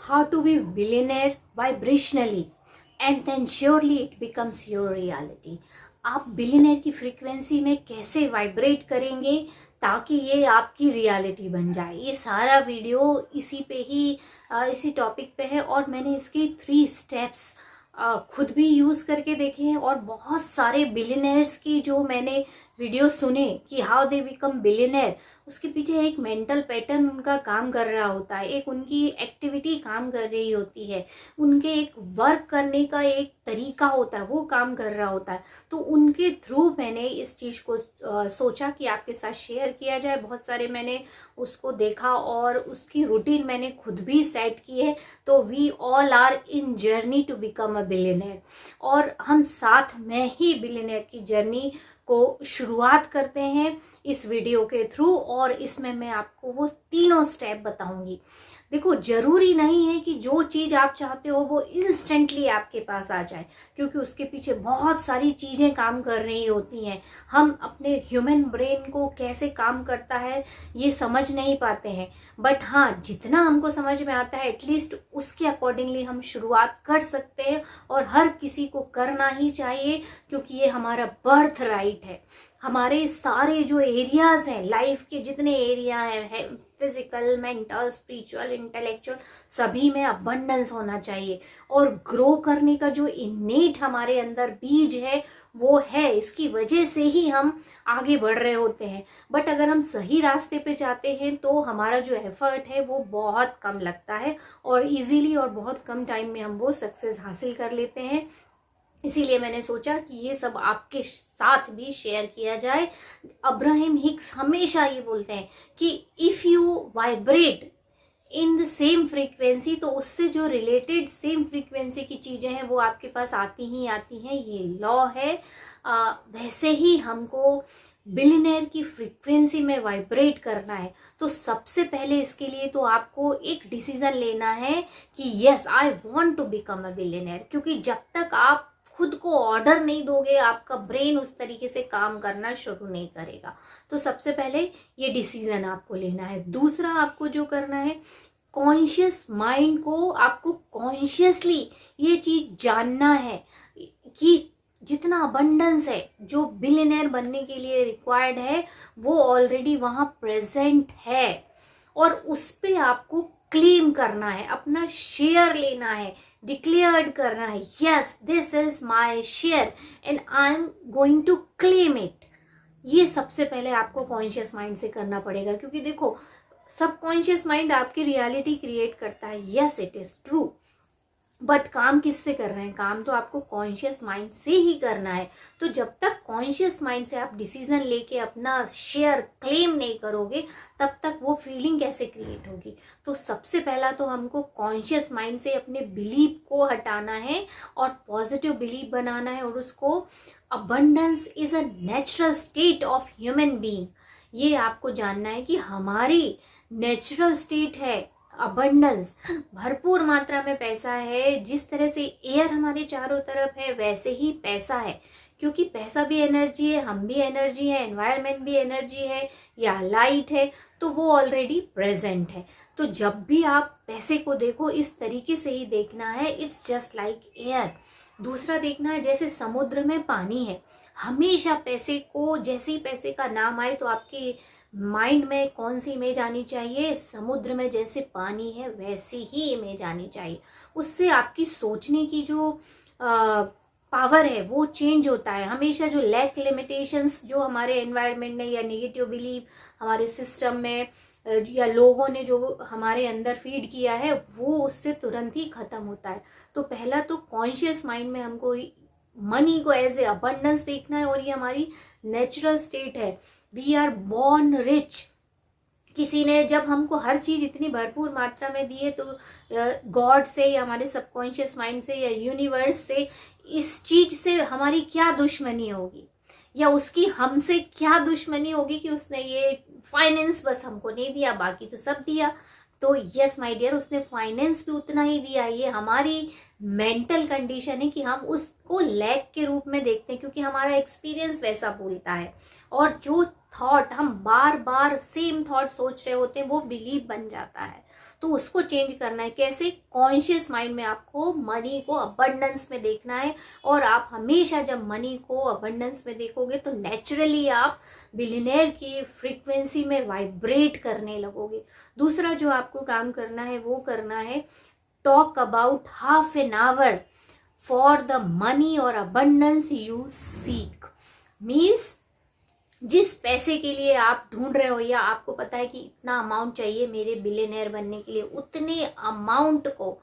how to be billionaire vibrationally and then surely it becomes your reality। आप billionaire की frequency में कैसे vibrate करेंगे ताकि ये आपकी रियलिटी बन जाए। ये सारा वीडियो इसी पे ही इसी टॉपिक पे है और मैंने इसकी 3 स्टेप्स खुद भी यूज करके देखे हैं और बहुत सारे बिलियनर्स की जो मैंने वीडियो सुने कि हाउ दे बिकम बिलियनर, उसके पीछे एक मेंटल पैटर्न उनका काम कर रहा होता है, एक उनकी एक्टिविटी काम कर रही होती है, उनके एक वर्क करने का एक तरीका होता है, वो काम कर रहा होता है। तो उनके थ्रू मैंने इस चीज को सोचा कि आपके साथ शेयर किया जाए। बहुत सारे मैंने उसको देखा और उसकी रूटीन मैंने खुद भी सेट की है। तो we all are in journey to become a billionaire और हम साथ में ही बिलियनर की जर्नी को शुरुआत करते हैं इस वीडियो के थ्रू। और इसमें मैं आपको वो तीनों स्टेप बताऊंगी। देखो, जरूरी नहीं है कि जो चीज आप चाहते हो वो इंस्टेंटली आपके पास आ जाए, क्योंकि उसके पीछे बहुत सारी चीजें काम कर रही होती हैं। हम अपने ह्यूमन ब्रेन को कैसे काम करता है ये समझ नहीं पाते हैं, बट हाँ, जितना हमको समझ में आता है एटलीस्ट उसके अकॉर्डिंगली हम शुरुआत कर सकते हैं और हर किसी को करना ही चाहिए, क्योंकि ये हमारा बर्थ राइट है। हमारे सारे जो एरियाज हैं, लाइफ के जितने एरिया हैं, फिजिकल, मेंटल, स्पिरिचुअल, इंटेलेक्चुअल, सभी में अबंडेंस होना चाहिए। और ग्रो करने का जो इनेट हमारे अंदर बीज है वो है, इसकी वजह से ही हम आगे बढ़ रहे होते हैं। बट अगर हम सही रास्ते पे जाते हैं तो हमारा जो एफर्ट है वो बहुत कम लगता है और इजीली और बहुत कम टाइम में हम वो सक्सेस हासिल कर लेते हैं। इसीलिए मैंने सोचा कि ये सब आपके साथ भी शेयर किया जाए। अब्राहम हिक्स हमेशा ये बोलते हैं कि if you vibrate in the same frequency, तो उससे जो रिलेटेड सेम फ्रीक्वेंसी की चीजें हैं वो आपके पास आती ही आती हैं। ये लॉ है। वैसे ही हमको बिलियनर की फ्रीक्वेंसी में वाइब्रेट करना है। तो सबसे पहले इसके लिए तो आपको एक डिसीजन लेना है कि yes, I want to become a billionaire. क्योंकि जब तक आप खुद को ऑर्डर नहीं दोगे, आपका ब्रेन उस तरीके से काम करना शुरू नहीं करेगा। तो सबसे पहले ये डिसीजन आपको लेना है। दूसरा, आपको जो करना है, कॉन्शियस माइंड को आपको कॉन्शियसली ये चीज जानना है कि जितना अबंडेंस है, जो बिलियनर बनने के लिए रिक्वायर्ड है, वो ऑलरेडी वहां प्रेजेंट है और उस पे आपको क्लेम करना है, अपना शेयर लेना है, डिक्लेयर्ड करना है, yes this is my share and I am going to claim it. ये सबसे पहले आपको कॉन्शियस माइंड से करना पड़ेगा, क्योंकि देखो, सबकॉन्शियस माइंड आपकी रियलिटी क्रिएट करता है, yes it is true, but काम किससे कर रहे हैं? काम तो आपको कॉन्शियस माइंड से ही करना है। तो जब तक कॉन्शियस माइंड से आप डिसीजन लेके अपना शेयर क्लेम नहीं करोगे, तब तक वो फीलिंग कैसे क्रिएट होगी? तो सबसे पहला तो हमको कॉन्शियस माइंड से अपने बिलीफ को हटाना है और पॉजिटिव बिलीफ बनाना है और उसको abundance is a natural state of human being, ये आपको जानना है कि हमारी नेचुरल स्टेट है अबंडेंस। भरपूर मात्रा में पैसा है। जिस तरह से एयर हमारे चारों तरफ है वैसे ही पैसा है, क्योंकि पैसा भी एनर्जी है, हम भी एनर्जी है, एनवायरनमेंट भी एनर्जी है या लाइट है, तो वो ऑलरेडी प्रेजेंट है। तो जब भी आप पैसे को देखो, इस तरीके से ही देखना है, इट्स जस्ट लाइक एयर। दूसरा देखना है, जैसे समुद्र में पानी है, हमेशा पैसे को, जैसे ही पैसे का नाम आए तो आपके माइंड में कौन सी इमेज आनी चाहिए? समुद्र में जैसे पानी है वैसी ही इमेज आनी चाहिए। उससे आपकी सोचने की जो पावर है वो चेंज होता है। हमेशा जो लैक लिमिटेशंस जो हमारे एनवायरनमेंट ने या नेगेटिव बिलीफ हमारे सिस्टम में या लोगों ने जो हमारे अंदर फीड किया है, वो उससे तुरंत ही खत्म होता है। तो पहला तो कॉन्शियस माइंड में हमको मनी को एज ए अबंडेंस देखना है और ये हमारी नेचुरल स्टेट है। We are born rich. किसी ने जब हमको हर चीज इतनी भरपूर मात्रा में दी है, तो गॉड से या हमारे सबकॉन्शियस माइंड से या यूनिवर्स से इस चीज से हमारी क्या दुश्मनी होगी या उसकी हमसे क्या दुश्मनी होगी कि उसने ये फाइनेंस बस हमको नहीं दिया, बाकी तो सब दिया। तो यस माय डियर, उसने फाइनेंस भी उतना ही दिया। ये हमारी मेंटल कंडीशन है कि हम उसको लैक के रूप में देखते हैं, क्योंकि हमारा एक्सपीरियंस वैसा बोलता है। और जो थॉट हम बार बार सेम थॉट सोच रहे होते हैं वो बिलीव बन जाता है। तो उसको चेंज करना है। कैसे? कॉन्शियस माइंड में आपको मनी को अबंडेंस में देखना है, और आप हमेशा जब मनी को अबंडेंस में देखोगे तो नेचुरली आप बिलियनेयर की फ्रीक्वेंसी में वाइब्रेट करने लगोगे। दूसरा जो आपको काम करना है वो करना है, talk about half an hour for the money और अबंडेंस यू सीक। मीन्स जिस पैसे के लिए आप ढूंढ रहे हो, या आपको पता है कि इतना अमाउंट चाहिए मेरे बिलियनेयर बनने के लिए, उतने अमाउंट को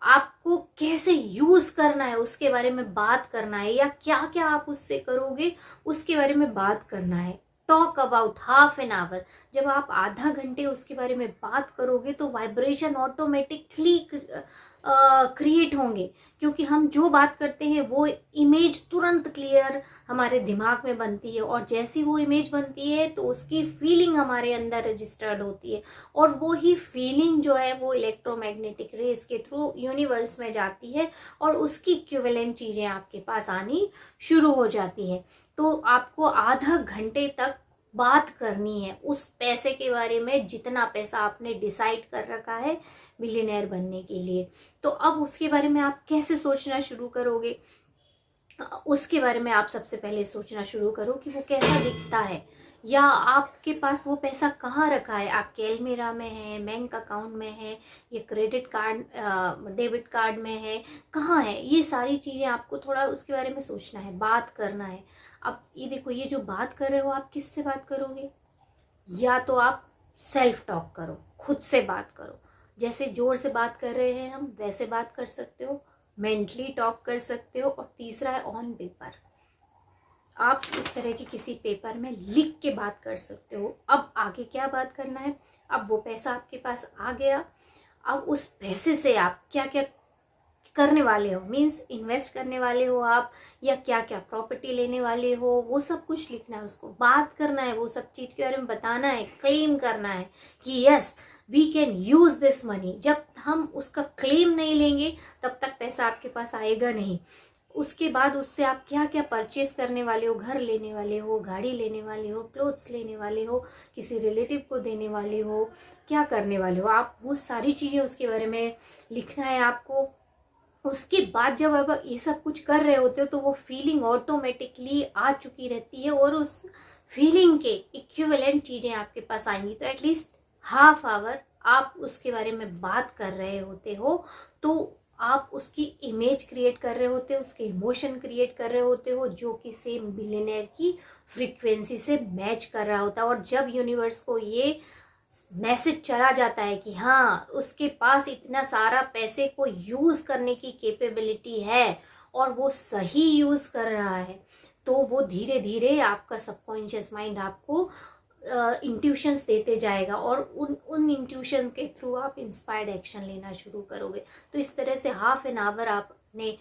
आपको कैसे यूज करना है उसके बारे में बात करना है, या क्या क्या आप उससे करोगे उसके बारे में बात करना है। Talk about half an hour. जब आप आधा घंटे उसके बारे में बात करोगे तो वाइब्रेशन ऑटोमेटिकली क्रिएट होंगे, क्योंकि हम जो बात करते हैं वो इमेज तुरंत क्लियर हमारे दिमाग में बनती है, और जैसी वो इमेज बनती है तो उसकी फीलिंग हमारे अंदर रजिस्टर्ड होती है, और वो ही फीलिंग जो है वो इलेक्ट्रोमैग्नेटिक रेस के थ्रू यूनिवर्स में जाती है, और उसकी इक्विवेलेंट चीजें आपके पास आनी शुरू हो जाती है। तो आपको आधा घंटे तक बात करनी है उस पैसे के बारे में, जितना पैसा आपने डिसाइड कर रखा है बिलियनेयर बनने के लिए। तो अब उसके बारे में आप कैसे सोचना शुरू करोगे? उसके बारे में आप सबसे पहले सोचना शुरू करो कि वो कैसा दिखता है, या आपके पास वो पैसा कहाँ रखा है। आपके अलमीरा में है, बैंक अकाउंट में है, या क्रेडिट कार्ड डेबिट कार्ड में है, कहाँ है? ये सारी चीजें आपको थोड़ा उसके बारे में सोचना है, बात करना है। अब ये देखो, ये जो बात कर रहे हो आप किससे बात करोगे? या तो आप सेल्फ टॉक करो, खुद से बात करो, जैसे जोर से बात कर रहे हैं हम वैसे बात कर सकते हो, मेंटली टॉक कर सकते हो, और तीसरा है ऑन पेपर। आप इस तरह की किसी पेपर में लिख के बात कर सकते हो। अब आगे क्या बात करना है? अब वो पैसा आपके पास आ गया, अब उस पैसे से आप क्या क्या करने वाले हो, मीन्स इन्वेस्ट करने वाले हो आप, या क्या क्या प्रॉपर्टी लेने वाले हो, वो सब कुछ लिखना है, उसको बात करना है, वो सब चीज के बारे में बताना है, क्लेम करना है कि yes we can use this money. जब हम उसका क्लेम नहीं लेंगे तब तक पैसा आपके पास आएगा नहीं। उसके बाद उससे आप क्या क्या परचेज करने वाले हो, घर लेने वाले हो, गाड़ी लेने वाले हो, क्लोथ्स लेने वाले हो, किसी रिलेटिव को देने वाले हो, क्या करने वाले हो, आप वो सारी चीजें उसके बारे में लिखना है आपको। उसके बाद जब आप ये सब कुछ कर रहे होते हो तो वो फीलिंग ऑटोमेटिकली आ चुकी रहती है, और उस फीलिंग के इक्विवेलेंट चीजें आपके पास आएंगी। तो एटलीस्ट हाफ आवर आप उसके बारे में बात कर रहे होते हो, तो आप उसकी इमेज क्रिएट कर रहे होते हो, उसके इमोशन क्रिएट कर रहे होते हो, जो कि सेम बिलियनेयर की फ्रीक्वेंसी से मैच कर रहा होता है। और जब यूनिवर्स को ये मैसेज चला जाता है कि हाँ उसके पास इतना सारा पैसे को यूज करने की कैपेबिलिटी है और वो सही यूज कर रहा है, तो वो धीरे धीरे आपका सबकॉन्शियस माइंड आपको इंट्यूशंस देते जाएगा, और उन इंट्यूशन के थ्रू आप इंस्पायर्ड एक्शन लेना शुरू करोगे। तो इस तरह से हाफ एन आवर आप अपने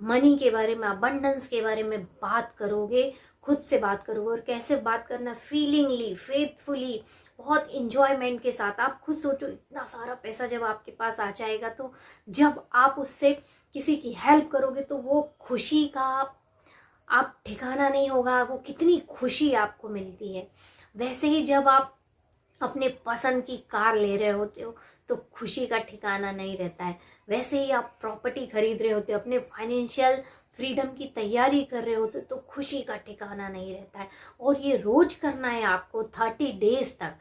मनी के बारे में, अबंडेंस के बारे में बात करोगे, खुद से बात करोगे। और कैसे बात करना? फीलिंगली, फेथफुली, बहुत इंजॉयमेंट के साथ। आप खुद सोचो, इतना सारा पैसा जब आपके पास आ जाएगा तो जब आप उससे किसी की हेल्प करोगे तो वो खुशी का आप ठिकाना नहीं होगा, वो कितनी खुशी आपको मिलती है। वैसे ही जब आप अपने पसंद की कार ले रहे होते हो तो खुशी का ठिकाना नहीं रहता है। वैसे ही आप प्रॉपर्टी खरीद रहे होते हो, अपने फाइनेंशियल फ्रीडम की तैयारी कर रहे होते हो, तो खुशी का ठिकाना नहीं रहता है। और ये रोज करना है आपको 30 डेज तक।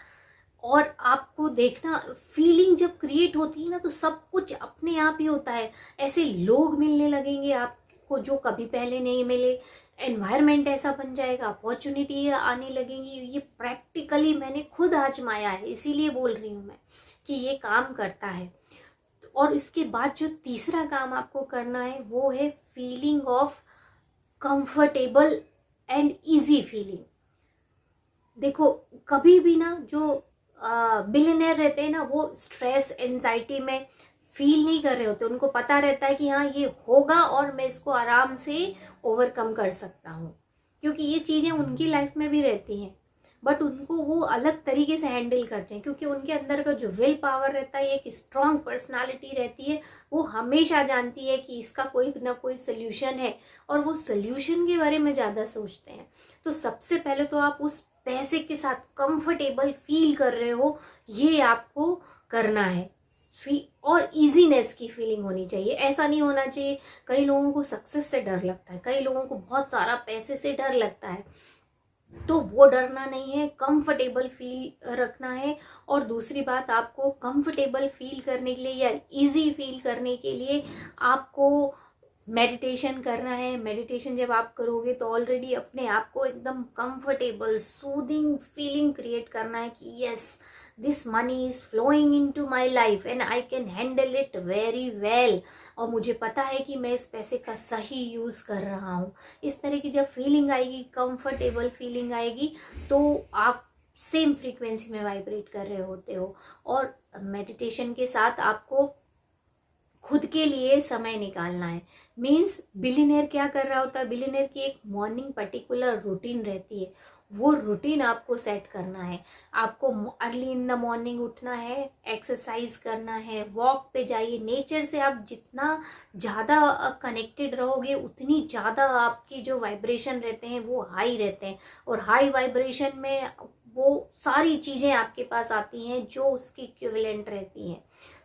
और आपको देखना, फीलिंग जब क्रिएट होती है ना तो सब कुछ अपने आप ही होता है। ऐसे लोग मिलने लगेंगे आपको जो कभी पहले नहीं मिले, एनवायरनमेंट ऐसा बन जाएगा, अपॉर्चुनिटी आने लगेंगी। ये प्रैक्टिकली मैंने खुद आजमाया है, इसीलिए बोल रही हूँ मैं कि ये काम करता है। और इसके बाद जो तीसरा काम आपको करना है वो है feeling of comfortable and easy feeling. देखो, कभी भी ना जो बिलियनर रहते हैं ना, वो स्ट्रेस एंजाइटी में फील नहीं कर रहे होते। उनको पता रहता है कि हाँ ये होगा और मैं इसको आराम से ओवरकम कर सकता हूँ, क्योंकि ये चीजें उनकी लाइफ में भी रहती हैं। बट उनको वो अलग तरीके से हैंडल करते हैं, क्योंकि उनके अंदर का जो विल पावर रहता है, एक स्ट्रांग पर्सनालिटी रहती है। वो हमेशा जानती है कि इसका कोई ना कोई सोल्यूशन है, और वो सोल्यूशन के बारे में ज्यादा सोचते हैं। तो सबसे पहले तो आप उस पैसे के साथ कंफर्टेबल फील कर रहे हो, ये आपको करना है। और इजीनेस की फीलिंग होनी चाहिए। ऐसा नहीं होना चाहिए, कई लोगों को सक्सेस से डर लगता है, कई लोगों को बहुत सारा पैसे से डर लगता है, तो वो डरना नहीं है, कंफर्टेबल फील रखना है। और दूसरी बात, आपको कंफर्टेबल फील करने के लिए या इजी फील करने के लिए आपको मेडिटेशन करना है। मेडिटेशन जब आप करोगे तो ऑलरेडी अपने आप को एकदम कंफर्टेबल सूदिंग फीलिंग क्रिएट करना है कि yes, this money is flowing into my life and I can handle it very well, और मुझे पता है कि मैं इस पैसे का सही यूज कर रहा हूँ। इस तरह की जब फीलिंग आएगी, कंफर्टेबल फीलिंग आएगी, तो आप सेम फ्रीक्वेंसी में वाइब्रेट कर रहे होते हो। और मेडिटेशन के साथ आपको खुद के लिए समय निकालना है। मीन्स बिलियनियर क्या कर रहा होता है, बिलियनियर की एक मॉर्निंग पर्टिकुलर रूटीन रहती है, वो रूटीन आपको सेट करना है। आपको अर्ली इन द मॉर्निंग उठना है, एक्सरसाइज करना है, वॉक पे जाइए। नेचर से आप जितना ज़्यादा कनेक्टेड रहोगे उतनी ज़्यादा आपकी जो वाइब्रेशन रहते हैं वो हाई रहते हैं, और हाई वाइब्रेशन में वो सारी चीज़ें आपके पास आती हैं जो उसकी इक्विवेलेंट रहती हैं।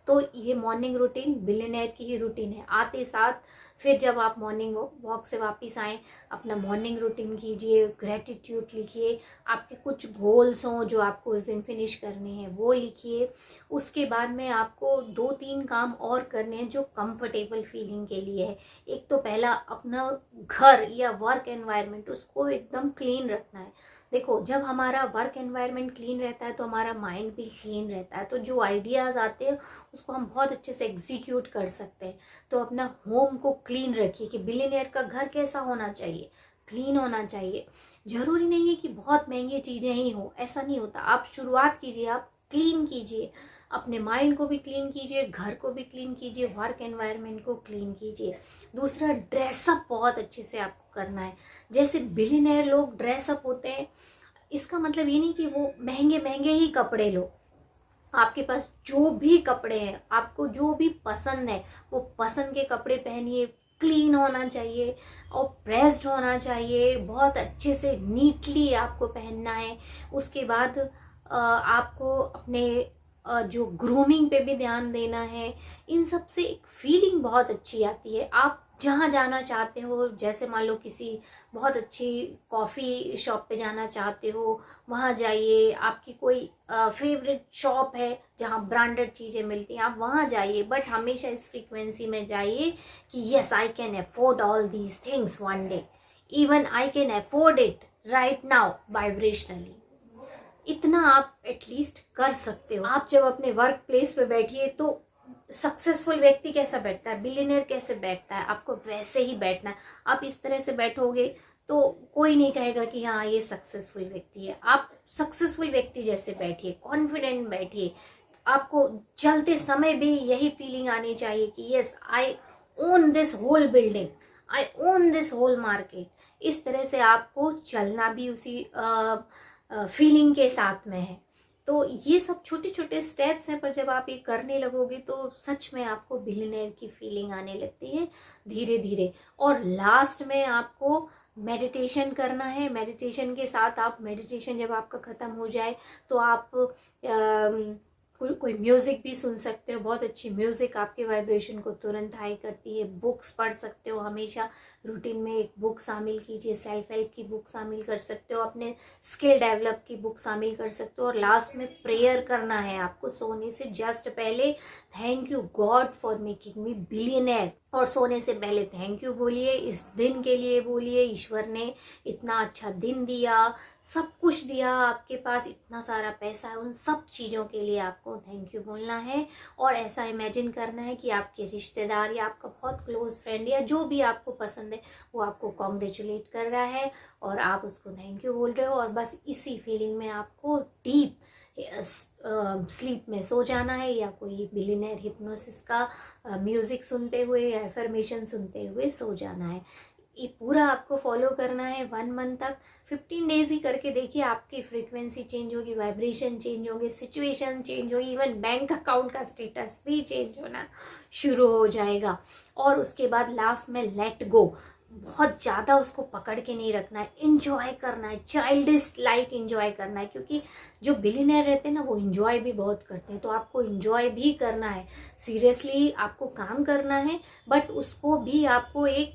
तो ये मॉर्निंग रूटीन बिलियनियर की ही रूटीन है। आते साथ फिर जब आप मॉर्निंग वॉक से वापस आएँ, अपना मॉर्निंग रूटीन कीजिए, ग्रेटिट्यूड लिखिए, आपके कुछ गोल्स हों जो आपको उस दिन फिनिश करने हैं वो लिखिए। उसके बाद में आपको 2-3 काम और करने हैं जो कंफर्टेबल फीलिंग के लिए है। एक तो पहला, अपना घर या वर्क एनवायरनमेंट उसको एकदम क्लीन रखना है। देखो, जब हमारा वर्क एनवायरनमेंट क्लीन रहता है तो हमारा माइंड भी क्लीन रहता है, तो जो आइडियाज़ आते हैं उसको हम बहुत अच्छे से एग्जीक्यूट कर सकते हैं। तो अपना होम को क्लीन रखिए कि बिलियनियर का घर कैसा होना चाहिए, क्लीन होना चाहिए। जरूरी नहीं है कि बहुत महंगी चीज़ें ही हो, ऐसा नहीं होता। आप शुरुआत कीजिए, आप क्लीन कीजिए, अपने माइंड को भी क्लीन कीजिए, घर को भी क्लीन कीजिए, वर्क एनवायरनमेंट को क्लीन कीजिए। दूसरा, ड्रेसअप बहुत अच्छे से आपको करना है। जैसे बिलियनियर लोग ड्रेसअप होते हैं, इसका मतलब ये नहीं कि वो महंगे महंगे ही कपड़े लो। आपके पास जो भी कपड़े हैं, आपको जो भी पसंद है वो पसंद के कपड़े पहनिए। क्लीन होना चाहिए और प्रेस्ड होना चाहिए, बहुत अच्छे से नीटली आपको पहनना है। उसके बाद आपको अपने जो ग्रूमिंग पे भी ध्यान देना है। इन सब से एक फीलिंग बहुत अच्छी आती है। आप जहाँ जाना चाहते हो, जैसे मान लो किसी बहुत अच्छी कॉफ़ी शॉप पे जाना चाहते हो, वहाँ जाइए। आपकी कोई फेवरेट शॉप है जहाँ ब्रांडेड चीज़ें मिलती हैं, आप वहाँ जाइए, बट हमेशा इस फ्रीक्वेंसी में जाइए कि yes, I can afford all these things one day, even I can afford it right now vibrationally. इतना आप एटलीस्ट कर सकते हो। आप जब अपने वर्क प्लेस पे बैठिए तो सक्सेसफुल व्यक्ति कैसा बैठता है, बिलियनियर कैसे बैठता है, आपको वैसे ही बैठना है। आप इस तरह से बैठोगे तो कोई नहीं कहेगा कि हाँ ये सक्सेसफुल व्यक्ति है। आप सक्सेसफुल व्यक्ति जैसे बैठिए, कॉन्फिडेंट बैठिए। आपको चलते समय भी यही फीलिंग आनी चाहिए कि yes, I own this whole building, I own this whole market. इस तरह से आपको चलना भी उसी फीलिंग के साथ में है। तो ये सब छोटे छोटे स्टेप्स हैं, पर जब आप ये करने लगोगे तो सच में आपको बिलियनियर की फीलिंग आने लगती है धीरे धीरे। और लास्ट में आपको मेडिटेशन करना है। मेडिटेशन के साथ आप, मेडिटेशन जब आपका ख़त्म हो जाए तो आप कोई म्यूज़िक भी सुन सकते हो। बहुत अच्छी म्यूज़िक आपके वाइब्रेशन को तुरंत हाई करती है। बुक्स पढ़ सकते हो, हमेशा रूटीन में एक बुक शामिल कीजिए। सेल्फ हेल्प की बुक शामिल कर सकते हो, अपने स्किल डेवलप की बुक शामिल कर सकते हो। और लास्ट में प्रेयर करना है आपको सोने से जस्ट पहले। Thank you God for making me billionaire. और सोने से पहले थैंक यू बोलिए, इस दिन के लिए बोलिए, ईश्वर ने इतना अच्छा दिन दिया, सब कुछ दिया, आपके पास इतना सारा पैसा है, उन सब चीज़ों के लिए आपको थैंक यू बोलना है। और ऐसा इमेजिन करना है कि आपके रिश्तेदार या आपका बहुत क्लोज फ्रेंड या जो भी आपको पसंद है वो आपको कॉन्ग्रेचुलेट कर रहा है और आप उसको थैंक यू बोल रहे हो। और बस इसी फीलिंग में आपको डीप स्लीप में सो जाना है, या कोई बिलियनियर हिप्नोसिस का म्यूज़िक सुनते हुए या एफर्मेशन सुनते हुए सो जाना है। ये पूरा आपको फॉलो करना है 1 मंथ तक। 15 डेज ही करके देखिए, आपकी फ्रीक्वेंसी चेंज होगी, वाइब्रेशन चेंज होगी, सिचुएशन चेंज होगी, इवन बैंक अकाउंट का स्टेटस भी चेंज होना शुरू हो जाएगा। और उसके बाद लास्ट में लेट गो। बहुत ज़्यादा उसको पकड़ के नहीं रखना है, इंजॉय करना है, चाइल्डिश लाइक इंजॉय करना है, क्योंकि जो बिलियनर रहते हैं ना वो इंजॉय भी बहुत करते हैं, तो आपको इंजॉय भी करना है। सीरियसली आपको काम करना है, बट उसको भी आपको एक,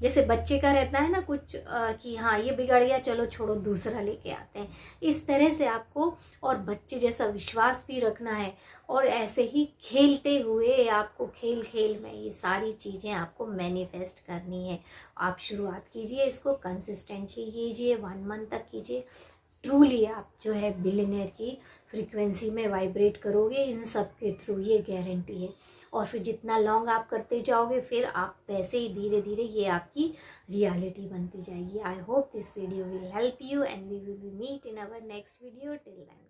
जैसे बच्चे का रहता है ना कुछ कि हाँ ये बिगड़ गया, चलो छोड़ो दूसरा लेके आते हैं, इस तरह से आपको और बच्चे जैसा विश्वास भी रखना है। और ऐसे ही खेलते हुए आपको खेल खेल में ये सारी चीज़ें आपको मैनिफेस्ट करनी है। आप शुरुआत कीजिए, इसको कंसिस्टेंटली कीजिए, 1 मंथ तक कीजिए, ट्रूली आप जो है बिलियनर की फ्रीक्वेंसी में वाइब्रेट करोगे इन सब के थ्रू, ये गारंटी है। और फिर जितना लॉन्ग आप करते जाओगे फिर आप वैसे ही धीरे धीरे ये आपकी रियलिटी बनती जाएगी। I hope this video will help you and we will meet in our next video. Till then.